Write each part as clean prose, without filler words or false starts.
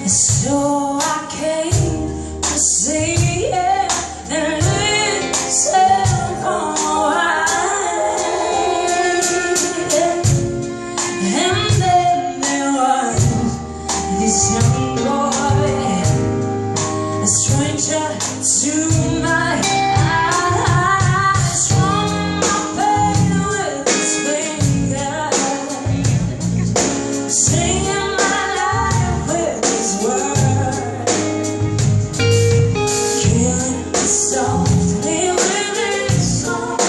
So I came to see it and listen for a while. And then there was this young boy, a stranger to my eyes, from my pain with his fingers, singing my life with his words, killing me softly with his song,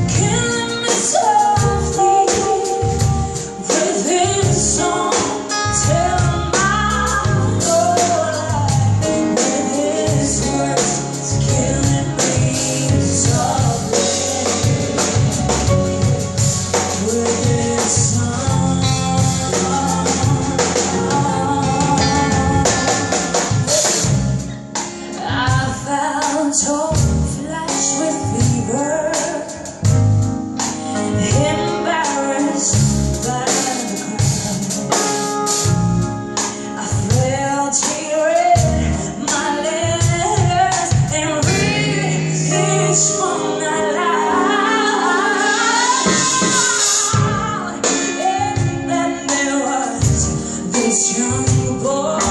killing me softly with his song, telling my whole life with his words, killing me softly with his song. I felt told flash with fever, embarrassed by the crowd. I felt he read my letters and reached for my life. And then there was this young boy,